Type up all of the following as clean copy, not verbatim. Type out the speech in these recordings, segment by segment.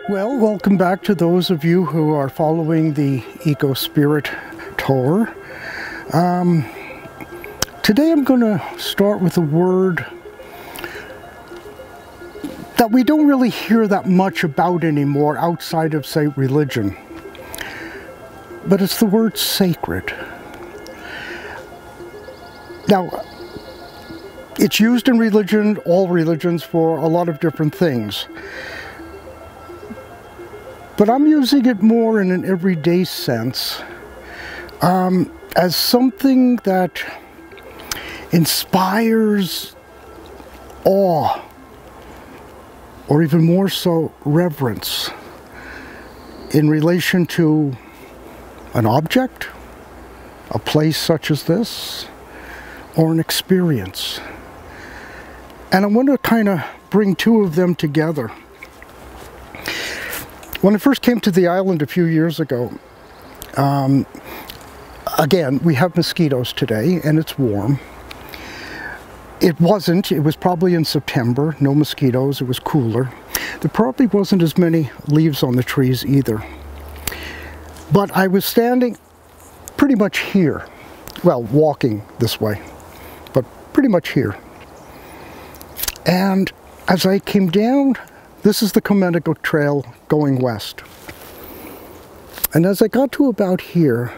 Well, welcome back to those of you who are following the Eco Spirit Tour. Today I'm going to start with a word that we don't really hear that much about anymore outside of, say, religion. But it's the word sacred. Now, it's used in religion, all religions, for a lot of different things. But I'm using it more in an everyday sense, as something that inspires awe, or even more so, reverence, in relation to an object, a place such as this, or an experience. And I want to kind of bring two of them together. When I first came to the island a few years ago, again, we have mosquitoes today, and it's warm. It was probably in September, no mosquitoes, it was cooler. There probably wasn't as many leaves on the trees either. But I was standing pretty much here, well, walking this way, but pretty much here. And as I came down, this is the Comenico Trail going west. And as I got to about here,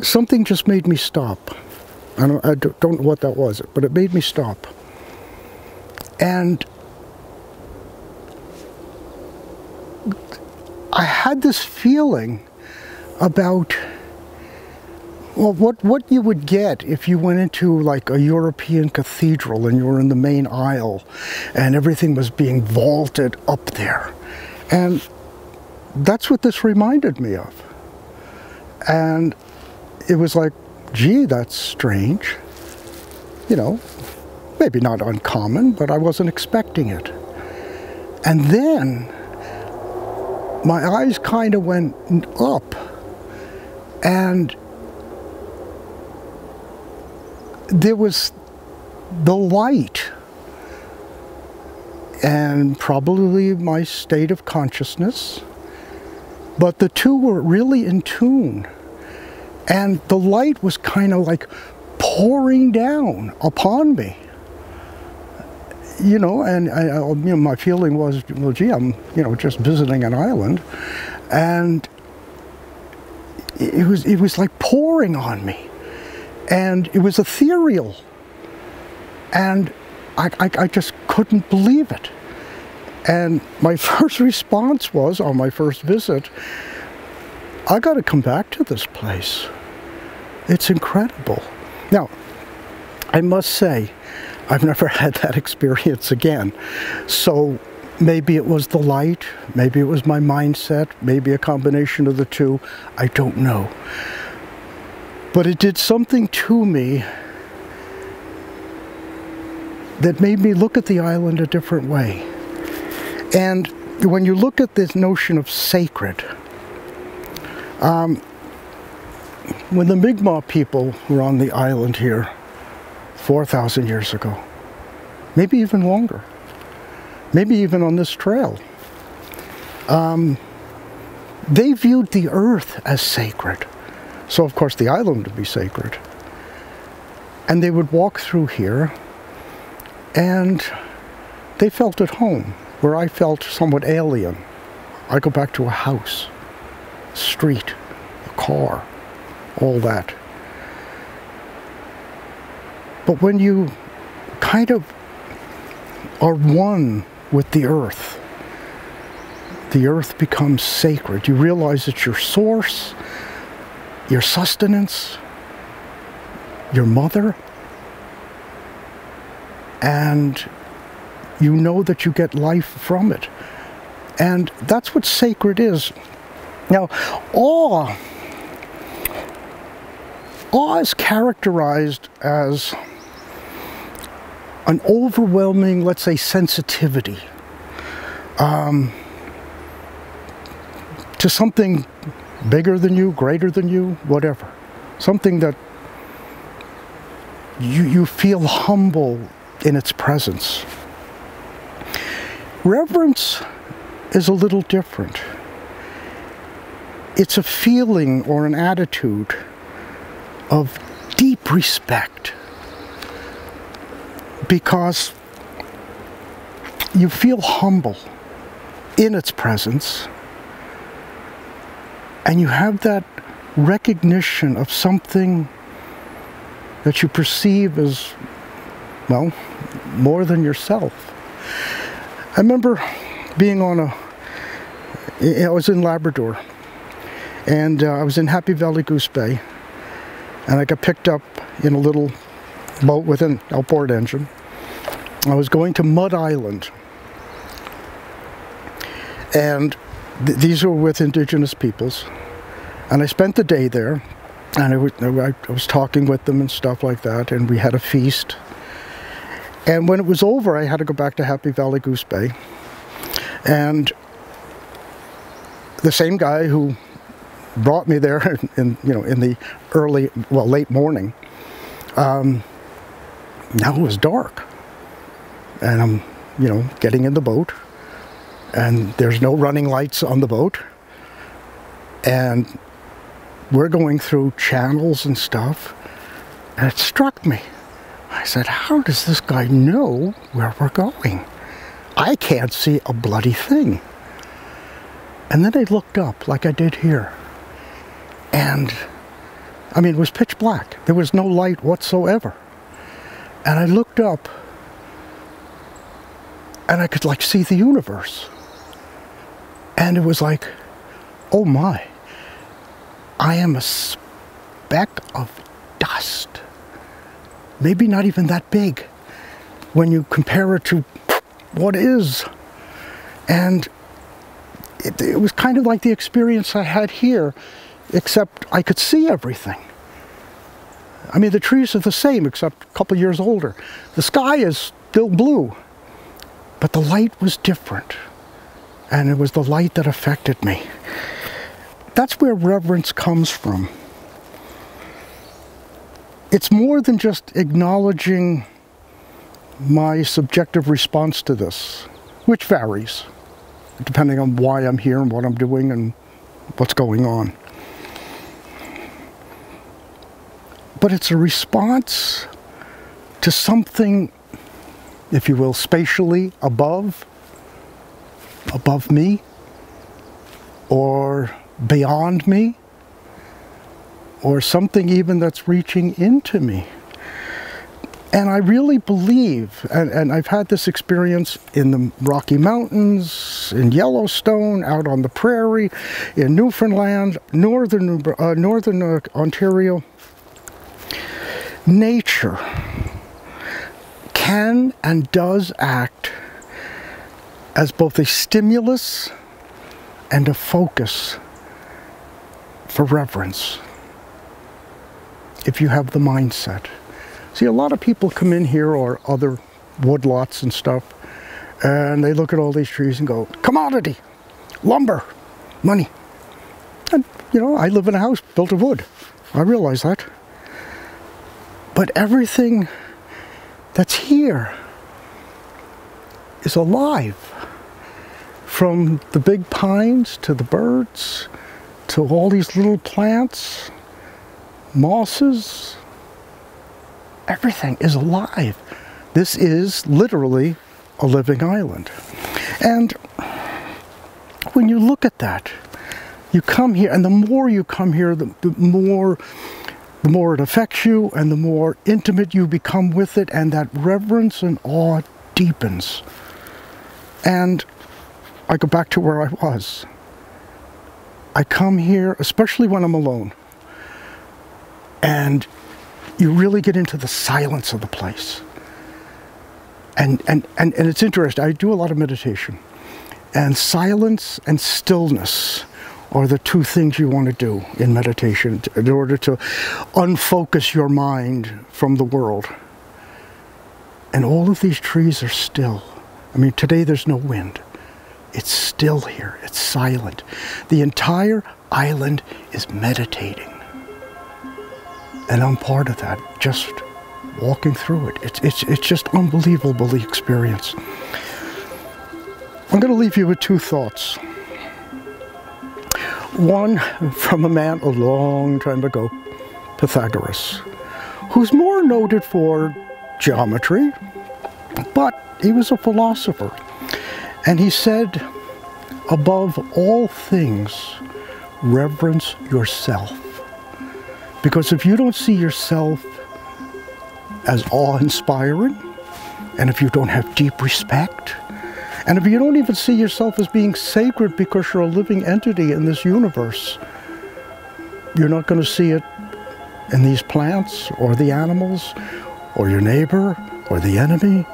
something just made me stop. I don't know what that was, but it made me stop. And I had this feeling about, well, what you would get if you went into like a European cathedral and you were in the main aisle and everything was being vaulted up there. And that's what this reminded me of. And it was like, gee, that's strange. You know, maybe not uncommon, but I wasn't expecting it. And then my eyes kind of went up, and there was the light, and probably my state of consciousness, but the two were really in tune. And the light was kind of like pouring down upon me. You know, and my feeling was, well, gee, I'm, just visiting an island. And it was like pouring on me. And it was ethereal. And I just couldn't believe it. And my first response was, on my first visit, I got to come back to this place. It's incredible. Now, I must say, I've never had that experience again. So maybe it was the light, maybe it was my mindset, maybe a combination of the two. I don't know. But it did something to me that made me look at the island a different way. And when you look at this notion of sacred, when the Mi'kmaq people were on the island here 4,000 years ago, maybe even longer, maybe even on this trail, they viewed the earth as sacred. So of course the island would be sacred. And they would walk through here and they felt at home, where I felt somewhat alien. I go back to a house, street, a car, all that. But when you kind of are one with the earth becomes sacred. You realize it's your source, your sustenance, your mother, and you know that you get life from it. And that's what sacred is. Now, awe is characterized as an overwhelming, let's say, sensitivity to something bigger than you, greater than you, whatever. Something that you feel humble in its presence. Reverence is a little different. It's a feeling or an attitude of deep respect, because you feel humble in its presence, and you have that recognition of something that you perceive as, well, more than yourself. I remember being on I was in Labrador, and I was in Happy Valley Goose Bay, and I got picked up in a little boat with an outboard engine. I was going to Mud Island, and these were with indigenous peoples, and I spent the day there, and I was talking with them and stuff like that, and we had a feast. And when it was over, I had to go back to Happy Valley Goose Bay, and the same guy who brought me there in the late morning, now it was dark, and I'm getting in the boat, and there's no running lights on the boat, and we're going through channels and stuff, and it struck me. I said, how does this guy know where we're going? I can't see a bloody thing. And then I looked up like I did here, and I mean, it was pitch black. There was no light whatsoever. And I looked up, and I could like see the universe. And it was like, oh my, I am a speck of dust. Maybe not even that big when you compare it to what is. And it was kind of like the experience I had here, except I could see everything. I mean, the trees are the same, except a couple years older. The sky is still blue, but the light was different. And it was the light that affected me. That's where reverence comes from. It's more than just acknowledging my subjective response to this, which varies, depending on why I'm here and what I'm doing and what's going on. But it's a response to something, if you will, spatially above me, or beyond me, or something even that's reaching into me. And I really believe, and I've had this experience in the Rocky Mountains, in Yellowstone, out on the prairie, in Newfoundland, northern Ontario. Nature can and does act as both a stimulus and a focus for reverence, if you have the mindset. See, a lot of people come in here, or other woodlots and stuff, and they look at all these trees and go, commodity, lumber, money. And, I live in a house built of wood. I realize that. But everything that's here is alive. From the big pines, to the birds, to all these little plants, mosses, everything is alive. This is literally a living island. And when you look at that, you come here, and the more you come here, the more it affects you, and the more intimate you become with it, and that reverence and awe deepens. And I go back to where I was. I come here, especially when I'm alone, and you really get into the silence of the place. And it's interesting, I do a lot of meditation, and silence and stillness are the two things you want to do in meditation in order to unfocus your mind from the world. And all of these trees are still. I mean, today there's no wind. It's still here. It's silent. The entire island is meditating. And I'm part of that, just walking through it. It's just unbelievably experience. I'm going to leave you with two thoughts. One from a man a long time ago, Pythagoras, who's more noted for geometry, but he was a philosopher. And he said, above all things, reverence yourself. Because if you don't see yourself as awe-inspiring, and if you don't have deep respect, and if you don't even see yourself as being sacred because you're a living entity in this universe, you're not going to see it in these plants or the animals or your neighbor or the enemy.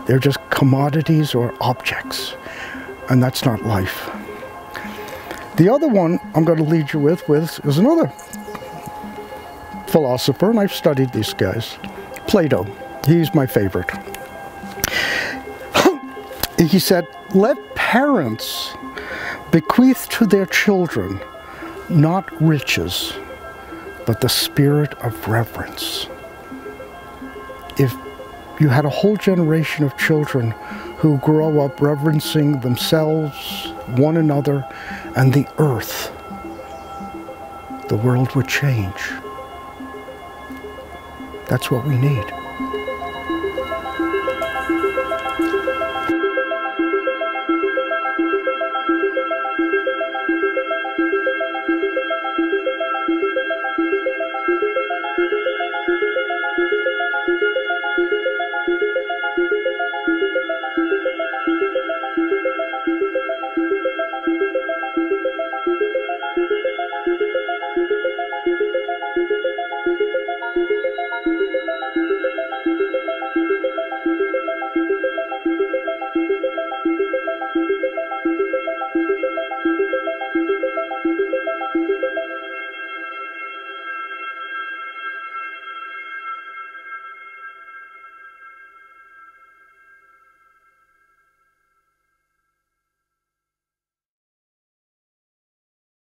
They're just commodities or objects, and that's not life. The other one I'm going to lead you with is another philosopher, and I've studied these guys. Plato. He's my favorite. He said, let parents bequeath to their children not riches, but the spirit of reverence. If you had a whole generation of children who grow up reverencing themselves, one another, and the earth, the world would change. That's what we need.